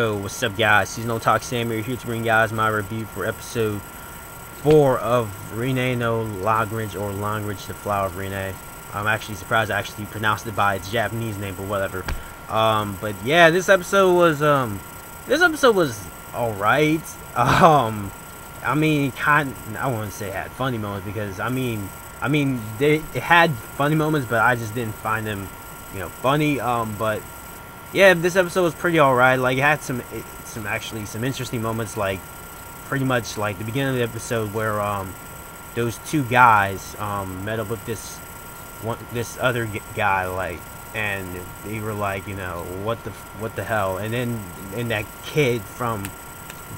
Yo, what's up guys, Seasonal Talk Sammy here to bring you guys my review for episode 4 of Rin-ne-No Lagrange, or Lagrange, the Flower of Rin-ne. I'm actually surprised I actually pronounced it by its Japanese name, but whatever. But yeah, this episode was alright. I mean, I wouldn't say it had funny moments, because I mean it had funny moments, but I just didn't find them, funny. But yeah, this episode was pretty alright. Like, it had some interesting moments, like pretty much like the beginning of the episode where those two guys met up with this other guy, like, and they were like, what the hell, and then that kid from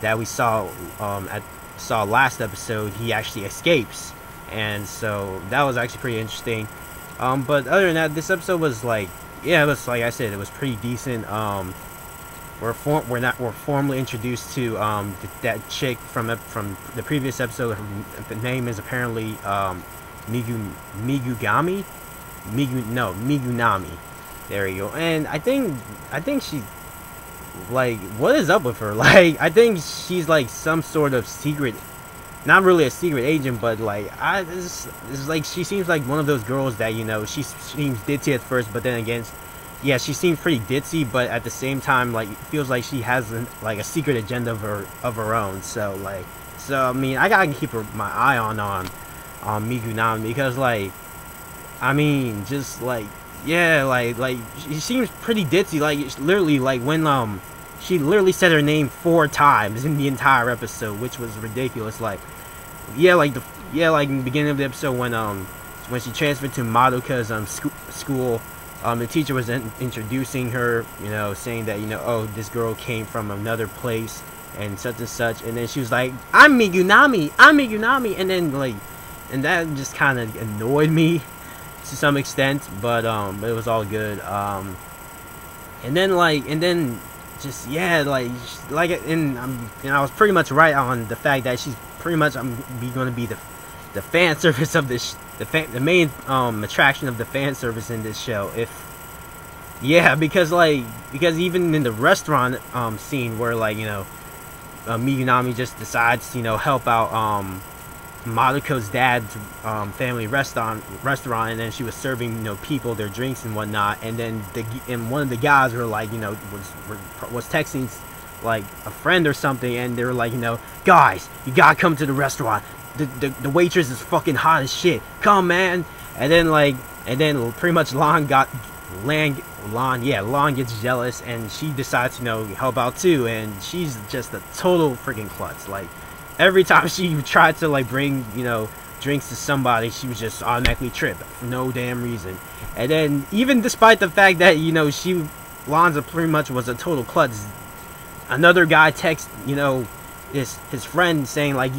that we saw last episode, he actually escapes, and so that was actually pretty interesting. But other than that, this episode was like, yeah, it was, like I said, it was pretty decent. We're formally introduced to that chick from the previous episode. The name is apparently Muginami. There you go. And I think she, like, what is up with her? Like, I think she's like some sort of secret, not really a secret agent, but like, it's like she seems like one of those girls that, she seems ditzy at first, but then again, yeah, she seems pretty ditzy, but at the same time, like, it feels like she has a secret agenda of her own. So I mean, I gotta keep my eye on Muginami, because, like, I mean, just like, yeah, like she seems pretty ditzy. Like, literally, like, when she literally said her name 4 times in the entire episode, which was ridiculous. Like, yeah, like in the beginning of the episode, when she transferred to Madoka's school, the teacher was introducing her, saying that, oh, this girl came from another place and such, and then she was like, I'm Muginami, and then, like, and that just kind of annoyed me to some extent, but it was all good. And then just, yeah, and I was pretty much right on the fact that she's pretty much going to be the fan service of this, the main attraction of the fan service in this show. Because even in the restaurant scene where, like, Muginami just decides to, help out Madoka's dad's family restaurant, and then she was serving, people their drinks and whatnot, and then one of the guys were like, was texting like a friend or something, and they were like, guys, you gotta come to the restaurant. The waitress is fucking hot as shit. Come, man. And then pretty much Lan gets jealous, and she decides to, help out too, and she's just a total freaking klutz. Like, every time she tried to, like, bring, drinks to somebody, she was just automatically tripped for no damn reason. And then, even despite the fact that, Lanza pretty much was a total klutz, another guy texts, his friend saying, like,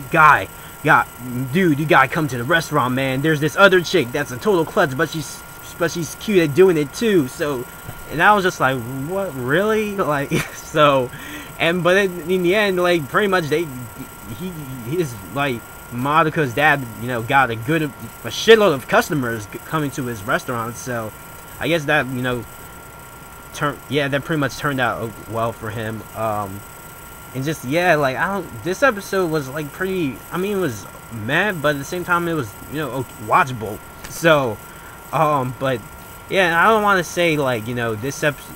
dude, you gotta come to the restaurant, man. There's this other chick that's a total klutz, but she's cute at doing it too. So, and I was just like, what, really? Like, so, but in the end, like, pretty much his like, Madoka's dad, got a shitload of customers coming to his restaurant. So I guess that, that pretty much turned out well for him. And just, yeah, like, this episode was, like, pretty, I mean, it was mad, but at the same time, it was, watchable. So, but, yeah, I don't want to say, like, this episode,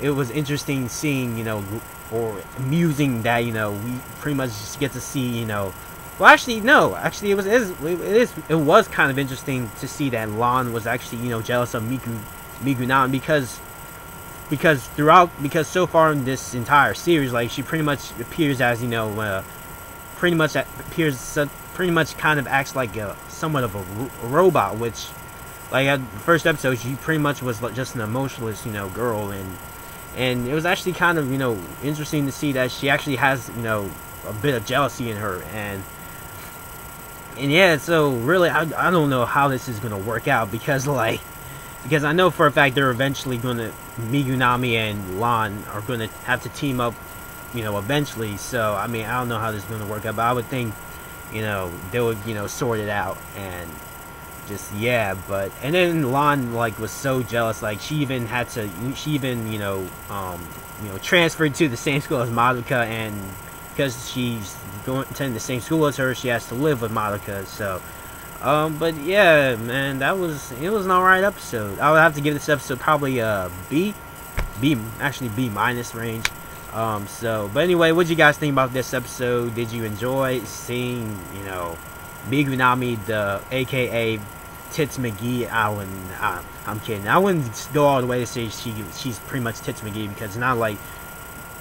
it was interesting seeing, or amusing that, we pretty much just get to see, well, actually, no, actually, it was kind of interesting to see that Lan was actually, jealous of Muginami, because so far in this entire series, like, she pretty much appears as, pretty much kind of acts like somewhat of a robot, which, like, at the first episode, she pretty much was just an emotionless, girl, and it was actually kind of, interesting to see that she actually has, a bit of jealousy in her, and yeah, so really, I don't know how this is gonna work out, because I know for a fact they're eventually gonna, Muginami and Lan are gonna have to team up, eventually. So, I mean, I don't know how this is gonna work out, but I would think, they would, sort it out. And just yeah. But and then Lan like was so jealous, like she even transferred to the same school as Madoka, and because she's going to attend the same school as her, she has to live with Madoka. So but yeah, man, it was an alright episode. I would have to give this episode probably a B minus range. But anyway, what you guys think about this episode? Did you enjoy seeing, Muginami, the AKA Tits McGee? I'm kidding. I wouldn't go all the way to say she's pretty much Tits McGee, because it's not like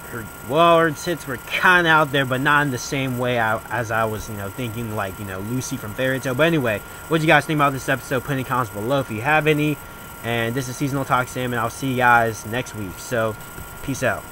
her tits were kind of out there, but not in the same way as I was, thinking like, Lucy from Fairy Tail. But anyway, what you guys think about this episode? Put in the comments below if you have any. And this is Seasonal Talk Sam, and I'll see you guys next week. So, peace out.